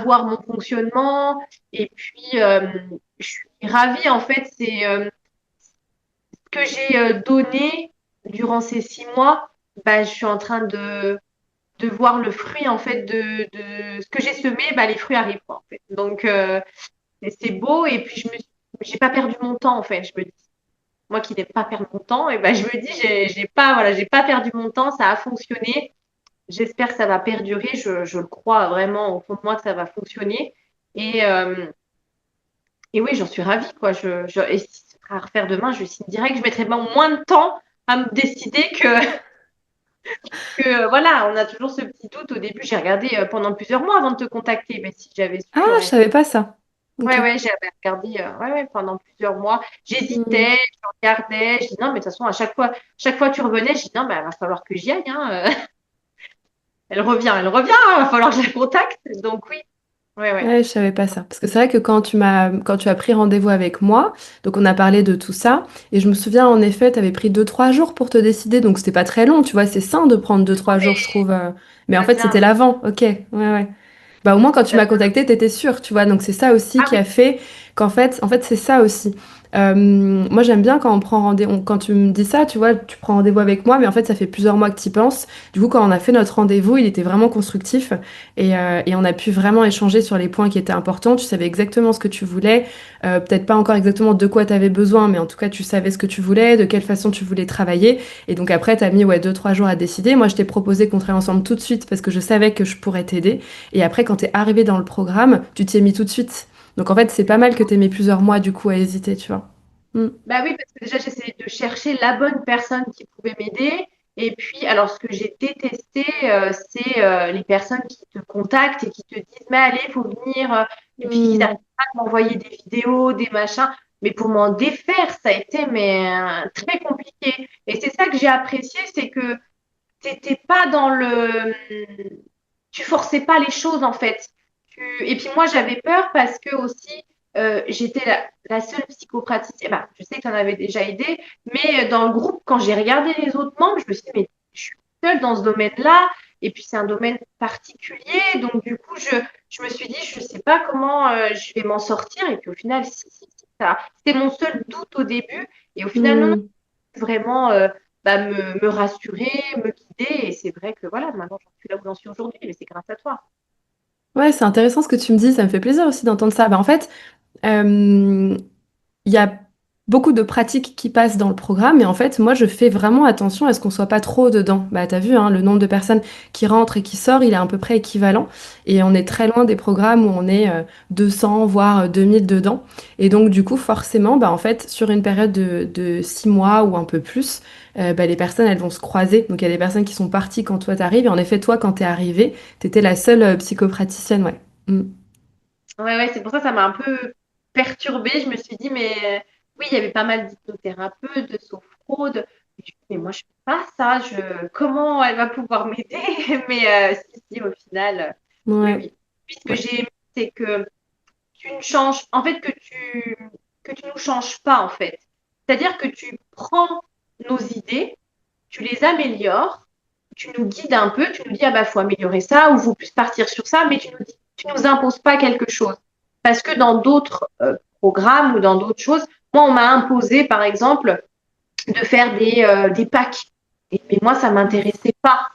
voir mon fonctionnement. Et puis, je suis ravie, en fait, c'est ce que j'ai donné durant ces 6 mois, bah, je suis en train de voir le fruit, en fait, de ce que j'ai semé, bah, les fruits arrivent, quoi, en fait. Donc, c'est beau. Et puis, j'ai pas perdu mon temps, en fait. Je me dis, moi qui n'aime pas perdre mon temps, et ben je me dis, j'ai pas, voilà, j'ai pas perdu mon temps, ça a fonctionné. J'espère que ça va perdurer. Je le crois vraiment au fond de moi que ça va fonctionner. Et, euh, et oui, j'en suis ravie, quoi. Et si ce sera à refaire demain, je signe direct. Je mettrai moins de temps à me décider que voilà, on a toujours ce petit doute. Au début, j'ai regardé pendant plusieurs mois avant de te contacter. Mais si j'avais su, Ah, je j'aurais. savais pas ça. Ok. Ouais, ouais, j'avais regardé ouais, ouais, pendant plusieurs mois. Hmm. J'hésitais, je regardais. Je dis non, mais de toute façon, à chaque fois que tu revenais, je dis non, mais il va falloir que j'y aille, hein. Elle revient, il va falloir que je la contacte. Donc oui, ouais, ouais. Ouais, je savais pas ça. Parce que c'est vrai que quand tu as pris rendez-vous avec moi, donc on a parlé de tout ça, et je me souviens en effet, tu avais pris 2, 3 jours pour te décider, donc c'était pas très long, tu vois, c'est sain de prendre 2, 3 jours, je trouve. Mais en Ça fait, vient, c'était l'avant, ok, ouais, ouais. Bah au moins quand tu ça m'as vient. contacté, t'étais sûre, tu vois, donc c'est ça aussi Ah qui oui, a fait qu'en fait, c'est ça aussi. Moi, j'aime bien quand on prend rendez-vous, quand tu me dis ça, tu vois, tu prends rendez-vous avec moi, mais en fait, ça fait plusieurs mois que tu y penses. Du coup, quand on a fait notre rendez-vous, il était vraiment constructif et on a pu vraiment échanger sur les points qui étaient importants. Tu savais exactement ce que tu voulais, peut-être pas encore exactement de quoi tu avais besoin, mais en tout cas, tu savais ce que tu voulais, de quelle façon tu voulais travailler. Et donc après, tu as mis ouais, 2, 3 jours à décider. Moi, je t'ai proposé qu'on travaille ensemble tout de suite parce que je savais que je pourrais t'aider. Et après, quand tu es arrivé dans le programme, tu t'y es mis tout de suite. Donc en fait, c'est pas mal que tu aies mis plusieurs mois du coup à hésiter, tu vois. Mm. Bah oui, parce que déjà, j'essayais de chercher la bonne personne qui pouvait m'aider. Et puis, alors, ce que j'ai détesté, c'est les personnes qui te contactent et qui te disent, mais allez, il faut venir. Et puis, ils Mm. n'arrivent pas à m'envoyer des vidéos, des machins. Mais pour m'en défaire, ça a été très compliqué. Et c'est ça que j'ai apprécié, c'est que t'étais pas dans le... Tu forçais pas les choses, en fait. Et puis moi, j'avais peur parce que aussi, j'étais la seule psychopraticienne. Bah, je sais que tu en avais déjà aidé, mais dans le groupe, quand j'ai regardé les autres membres, je me suis dit, mais je suis seule dans ce domaine-là. Et puis, c'est un domaine particulier. Donc, du coup, je me suis dit, je sais pas comment je vais m'en sortir. Et puis, au final, si, ça, c'était mon seul doute au début. Et au final, non, non, Mm. vraiment me rassurer, me guider. Et c'est vrai que voilà, maintenant, j'en suis là où j'en suis aujourd'hui. Mais c'est grâce à toi. Ouais, c'est intéressant ce que tu me dis, ça me fait plaisir aussi d'entendre ça. Bah, en fait, euh, il y a beaucoup de pratiques qui passent dans le programme, et en fait, moi, je fais vraiment attention à ce qu'on soit pas trop dedans. Bah, t'as vu, hein, le nombre de personnes qui rentrent et qui sortent, il est à peu près équivalent, et on est très loin des programmes où on est 200, voire 2000 dedans. Et donc, du coup, forcément, bah, en fait, sur une période de 6 mois ou un peu plus, bah, les personnes, elles vont se croiser. Donc, il y a des personnes qui sont parties quand toi t'arrives, et en effet, toi, quand t'es arrivée, t'étais la seule psychopraticienne, ouais. Mm. Ouais, ouais, c'est pour ça que ça m'a un peu perturbée. Je me suis dit, mais oui, il y avait pas mal d'hypnothérapeutes, de sophrologues. Et je me suis dit, mais moi, je fais pas ça. Comment elle va pouvoir m'aider? Mais si, au final, oui, Ouais, oui. Puis ce que ouais. j'ai aimé, c'est que tu ne changes, en fait, que tu nous changes pas, en fait. C'est-à-dire que tu prends nos idées, tu les améliores, tu nous guides un peu, tu nous dis, ah bah, faut améliorer ça, ou faut plus partir sur ça, mais tu nous imposes pas quelque chose. Parce que dans d'autres programmes ou dans d'autres choses, moi, on m'a imposé, par exemple, de faire des packs. Mais moi, ça m'intéressait pas.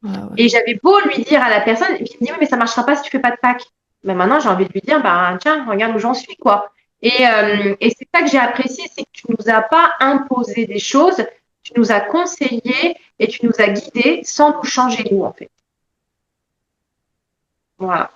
Ah ouais. Et j'avais beau lui dire à la personne, et puis il me dit, oui, mais ça marchera pas si tu fais pas de pack. Mais maintenant, j'ai envie de lui dire, bah, tiens, regarde où j'en suis, quoi. Et c'est ça que j'ai apprécié, c'est que tu nous as pas imposé des choses, tu nous as conseillé et tu nous as guidés sans nous changer nous, en fait. Voilà.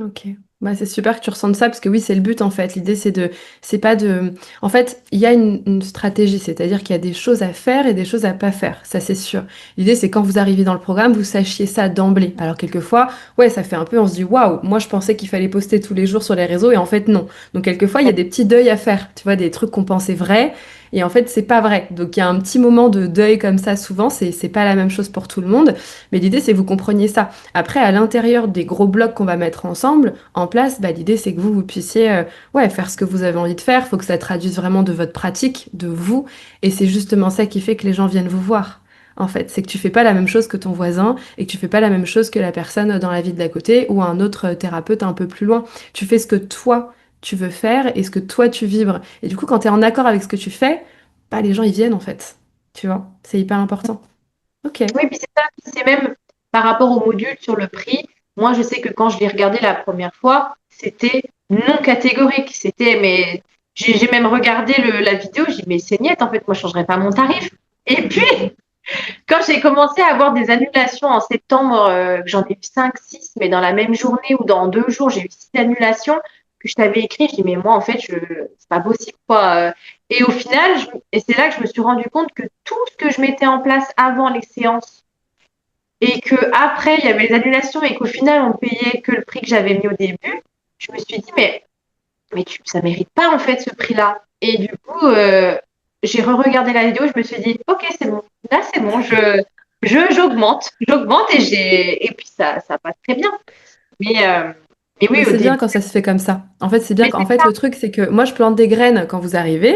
Ok. Bah, c'est super que tu ressentes ça parce que oui, c'est le but en fait. L'idée, c'est pas de. En fait, il y a une stratégie, c'est-à-dire qu'il y a des choses à faire et des choses à pas faire. Ça, c'est sûr. L'idée, c'est quand vous arrivez dans le programme, vous sachiez ça d'emblée. Alors, quelquefois, ouais, ça fait un peu, on se dit, waouh, moi, je pensais qu'il fallait poster tous les jours sur les réseaux et en fait, non. Donc, quelquefois, il y a des petits deuils à faire. Tu vois, des trucs qu'on pensait vrais et en fait, c'est pas vrai. Donc, il y a un petit moment de deuil comme ça, souvent. C'est pas la même chose pour tout le monde. Mais l'idée, c'est que vous compreniez ça. Après, à l'intérieur des gros blocs qu'on va mettre ensemble, en place, bah, l'idée c'est que vous puissiez ouais, faire ce que vous avez envie de faire. Il faut que ça traduise vraiment de votre pratique, de vous. Et c'est justement ça qui fait que les gens viennent vous voir. En fait, c'est que tu fais pas la même chose que ton voisin et que tu fais pas la même chose que la personne dans la ville d'à côté ou un autre thérapeute un peu plus loin. Tu fais ce que toi tu veux faire et ce que toi tu vibres. Et du coup, quand tu es en accord avec ce que tu fais, bah, les gens ils viennent en fait. Tu vois, c'est hyper important. Ok. Oui, puis c'est ça, c'est même par rapport au module sur le prix. Moi, je sais que quand je l'ai regardé la première fois, c'était non catégorique. Mais j'ai même regardé la vidéo, j'ai dit, mais c'est niette, en fait, moi, je ne changerais pas mon tarif. Et puis, quand j'ai commencé à avoir des annulations en septembre, que j'en ai eu 5, 6, mais dans la même journée ou dans 2 jours, j'ai eu 6 annulations que je t'avais écrit. Je dis, mais moi, en fait, c'est pas possible, quoi. Et au final, et c'est là que je me suis rendu compte que tout ce que je mettais en place avant les séances et que après il y avait les annulations et qu'au final, on payait que le prix que j'avais mis au début, je me suis dit, ça mérite pas, en fait, ce prix-là. Et du coup, j'ai re-regardé la vidéo, je me suis dit, ok, c'est bon. Là, c'est bon, j'augmente et puis ça passe très bien. Mais, euh, mais Mais oui, au c'est bien début, quand ça se fait comme ça. En fait, c'est bien mais qu'en c'est fait, ça. le truc, c'est que moi, je plante des graines quand vous arrivez,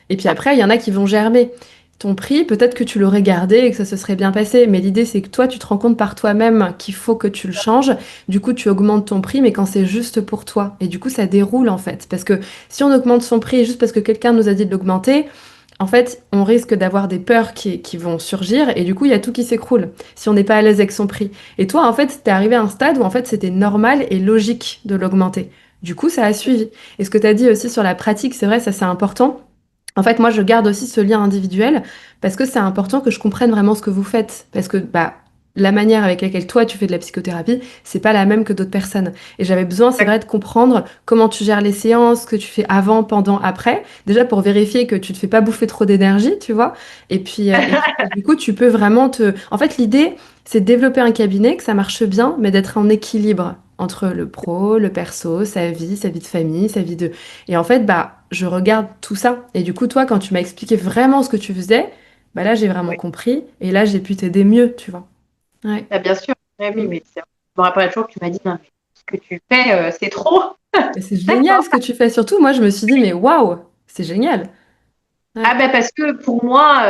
et puis après, il y en a qui vont germer. ton prix, peut-être que tu l'aurais gardé et que ça se serait bien passé. Mais l'idée, c'est que toi, tu te rends compte par toi-même qu'il faut que tu le changes. Du coup, tu augmentes ton prix, mais quand c'est juste pour toi. Et du coup, ça déroule en fait. Parce que si on augmente son prix juste parce que quelqu'un nous a dit de l'augmenter, en fait, on risque d'avoir des peurs qui vont surgir et du coup, il y a tout qui s'écroule si on n'est pas à l'aise avec son prix. Et toi, en fait, t'es arrivé à un stade où en fait, c'était normal et logique de l'augmenter. Du coup, ça a suivi. Et ce que tu as dit aussi sur la pratique, c'est vrai, ça c'est important. En fait, moi, je garde aussi ce lien individuel parce que c'est important que je comprenne vraiment ce que vous faites. Parce que bah, la manière avec laquelle toi, tu fais de la psychothérapie, c'est pas la même que d'autres personnes. Et j'avais besoin, c'est vrai, de comprendre comment tu gères les séances, ce que tu fais avant, pendant, après. Déjà pour vérifier que tu te fais pas bouffer trop d'énergie, tu vois. Et puis, du coup, tu peux vraiment te... En fait, l'idée, c'est de développer un cabinet, que ça marche bien, mais d'être en équilibre entre le pro, le perso, sa vie de famille, sa vie de... Et en fait, bah, je regarde tout ça. Et du coup, toi, quand tu m'as expliqué vraiment ce que tu faisais, bah là, j'ai vraiment Oui, compris. Et là, j'ai pu t'aider mieux, tu vois. Ouais. bah, bien sûr. Ouais, oui, Mm. mais je me rappelle toujours que tu m'as dit, non, mais ce que tu fais, c'est trop. Mais c'est génial D'accord. ce que tu fais. Surtout, moi, je me suis dit, mais waouh, c'est génial. Ah Ouais. ben parce que pour moi,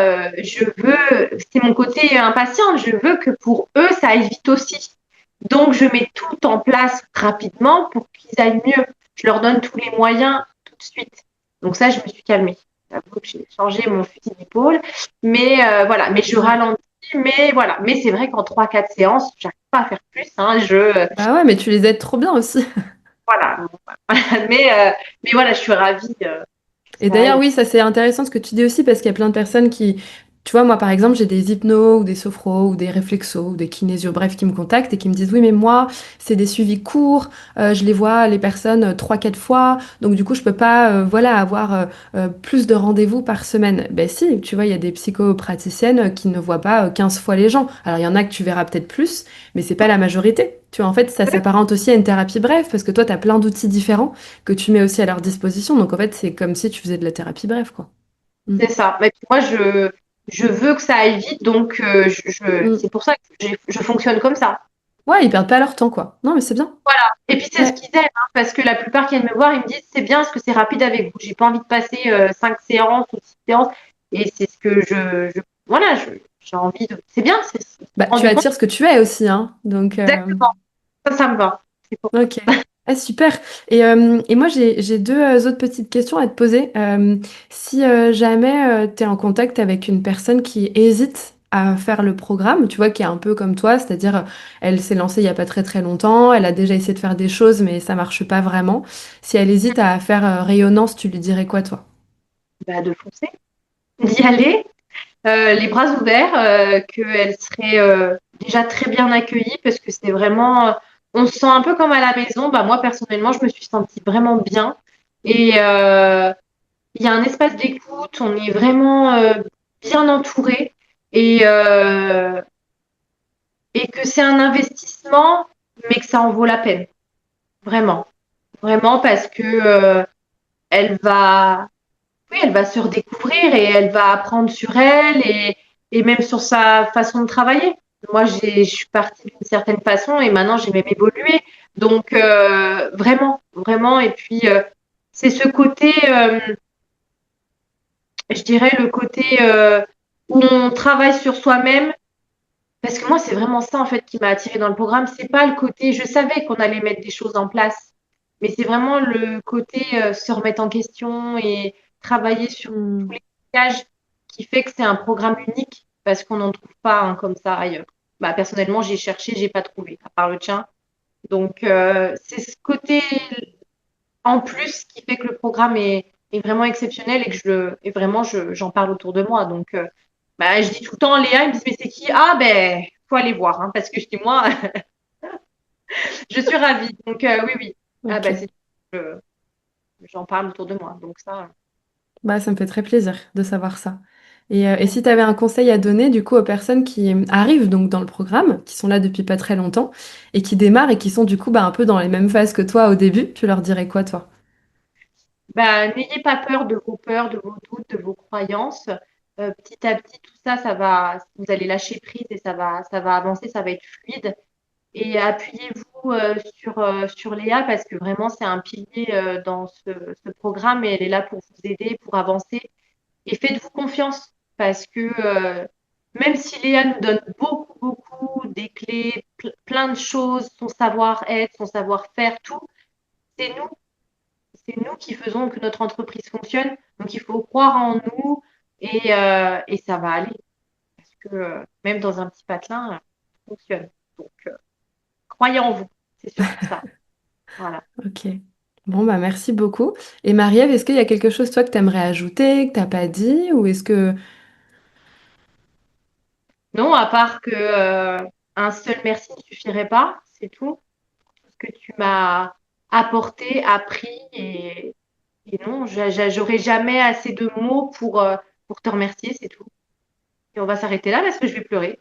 c'est mon côté impatient, je veux que pour eux, ça aille vite aussi. Donc, je mets tout en place rapidement pour qu'ils aillent mieux. Je leur donne tous les moyens tout de suite. Donc ça, je me suis calmée. J'avoue que j'ai changé mon fusil d'épaule. Mais voilà, mais je Ouais. ralentis. Mais voilà, mais c'est vrai qu'en 3, 4 séances, j'arrive pas à faire plus. Hein. Bah ouais, mais tu les aides trop bien aussi. Voilà. Mais voilà, je suis ravie que Et ça d'ailleurs, aille. oui, ça c'est intéressant ce que tu dis aussi parce qu'il y a plein de personnes qui, tu vois, moi par exemple, j'ai des hypnos ou des sophros ou des réflexos ou des kinésios, bref, qui me contactent et qui me disent, oui, mais moi, c'est des suivis courts, je les vois, les personnes, 3, 4 fois, donc du coup, je peux pas, voilà, avoir plus de rendez-vous par semaine. Ben si, tu vois, il y a des psychopraticiennes qui ne voient pas 15 fois les gens. Alors, il y en a que tu verras peut-être plus, mais c'est pas la majorité. Tu vois, en fait, ça s'apparente aussi à une thérapie brève parce que toi, tu as plein d'outils différents que tu mets aussi à leur disposition. Donc en fait, c'est comme si tu faisais de la thérapie bref, quoi. Mm. C'est ça. Mais puis moi, je veux que ça aille vite, donc Mm. c'est pour ça que je fonctionne comme ça. Ouais, ils perdent pas leur temps, quoi. Non, mais c'est bien. Voilà. Et puis c'est ce Ouais. qu'ils aiment, hein, parce que la plupart qui viennent me voir, ils me disent c'est bien parce que c'est rapide avec vous. J'ai pas envie de passer 5 séances ou 6 séances. Et c'est ce que voilà, j'ai envie de. C'est bien, Bah, tu rendu compte. attires ce que tu es aussi, hein. Donc, Exactement. Ça me va. C'est pour ok. Ah, super. Et moi, j'ai deux autres petites questions à te poser. Si jamais tu es en contact avec une personne qui hésite à faire le programme, tu vois, qui est un peu comme toi, c'est-à-dire elle s'est lancée il n'y a pas très très longtemps, elle a déjà essayé de faire des choses, mais ça marche pas vraiment. Si elle hésite à faire rayonnance, tu lui dirais quoi, toi? bah, de foncer, d'y aller, les bras ouverts, qu'elle serait déjà très bien accueillie parce que c'est vraiment, on se sent un peu comme à la maison. Bah, moi, personnellement, je me suis sentie vraiment bien. Et il y a un espace d'écoute, on est vraiment bien entouré et, euh, et que c'est un investissement, mais que ça en vaut la peine. Vraiment. Vraiment parce que elle va, oui, elle va se redécouvrir et elle va apprendre sur elle et même sur sa façon de travailler. Moi, je suis partie d'une certaine façon et maintenant, j'ai même évolué. Donc, vraiment, vraiment. Et puis, c'est ce côté, je dirais, le côté où on travaille sur soi-même. Parce que moi, c'est vraiment ça, en fait, qui m'a attirée dans le programme. C'est pas le côté, je savais qu'on allait mettre des choses en place, mais c'est vraiment le côté se remettre en question et travailler sur tous Hmm. les blocages qui fait que c'est un programme unique parce qu'on n'en trouve pas un comme ça ailleurs. Bah, personnellement, j'ai cherché, j'ai pas trouvé, à part le tien. Donc, c'est ce côté en plus qui fait que le programme est vraiment exceptionnel et que vraiment, j'en parle autour de moi. Donc, bah, je dis tout le temps, Léa, ils me disent, mais c'est qui? Ah, ben, faut aller voir, hein, parce que je dis, moi, je suis ravie. Donc, oui, oui. Ah, ben, Ok. j'en parle autour de moi. Donc, ça. Bah, ça me fait très plaisir de savoir ça. Et si tu avais un conseil à donner du coup aux personnes qui arrivent donc dans le programme, qui sont là depuis pas très longtemps et qui démarrent et qui sont du coup bah, un peu dans les mêmes phases que toi au début, tu leur dirais quoi toi? Bah, n'ayez pas peur, de vos doutes, de vos croyances. Petit à petit, tout ça, vous allez lâcher prise et ça va avancer, ça va être fluide. Et appuyez-vous sur Léa parce que vraiment, c'est un pilier dans ce programme et elle est là pour vous aider, pour avancer. Et faites-vous confiance. parce que même si Léa nous donne beaucoup, beaucoup des clés, plein de choses, son savoir-être, son savoir-faire, tout, c'est nous, c'est nous qui faisons que notre entreprise fonctionne. Donc il faut croire en nous et ça va aller. Parce que même dans un petit patelin, ça fonctionne. Donc croyez en vous, c'est surtout ça. Voilà. Ok. Bon, bah merci beaucoup. Et Marie-Ève, est-ce qu'il y a quelque chose, toi, que tu aimerais ajouter, que t'as pas dit, ou est-ce que... Non, à part que un seul merci ne suffirait pas, c'est tout. Ce que tu m'as apporté, appris et non, j'aurai jamais assez de mots pour te remercier, c'est tout. Et on va s'arrêter là parce que je vais pleurer.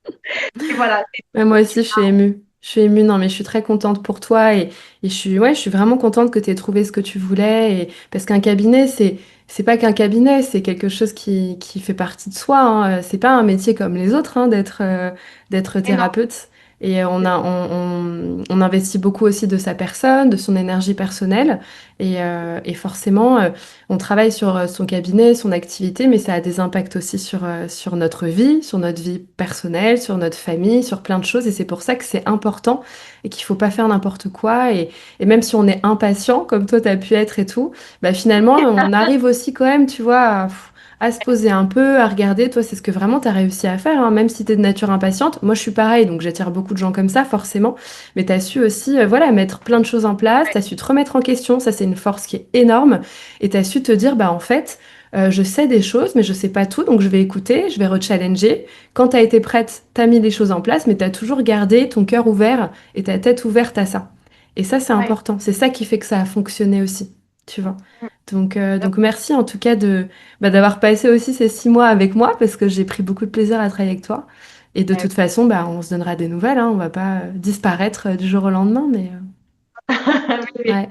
Et voilà, c'est Ouais, tout. moi aussi, je suis émue. Je suis émue, non, mais je suis très contente pour toi et ouais, je suis vraiment contente que tu aies trouvé ce que tu voulais. Et, parce qu'un cabinet, c'est pas qu'un cabinet, c'est quelque chose qui fait partie de soi, hein. C'est pas un métier comme les autres, hein, d'être Et non, thérapeute. Et c'est on investit beaucoup aussi de sa personne, de son énergie personnelle. Et forcément, on travaille sur son cabinet, son activité, mais ça a des impacts aussi sur sur notre vie personnelle, sur notre famille, sur plein de choses. Et c'est pour ça que c'est important et qu'il faut pas faire n'importe quoi. Et même si on est impatient, comme toi, tu as pu être et tout, bah finalement, on arrive aussi quand même, tu vois, à se poser un peu, à regarder. Toi, c'est ce que vraiment tu as réussi à faire, hein, même si tu es de nature impatiente. Moi, je suis pareil, donc j'attire beaucoup de gens comme ça, forcément. Mais tu as su aussi, voilà, mettre plein de choses en place. Tu as su te remettre en question. Ça, c'est une force qui est énorme. Et tu as su te dire, bah en fait, je sais des choses, mais je sais pas tout, donc je vais écouter, je vais rechallenger. Quand tu as été prête, tu as mis les choses en place, mais tu as toujours gardé ton cœur ouvert et ta tête ouverte à ça. Et ça, c'est ouais. important. C'est ça qui fait que ça a fonctionné aussi, tu vois. Donc merci en tout cas d'avoir passé aussi ces 6 mois avec moi, parce que j'ai pris beaucoup de plaisir à travailler avec toi. Et de toute façon, bah, on se donnera des nouvelles, hein. On va pas disparaître du jour au lendemain, mais Oui, oui. ouais.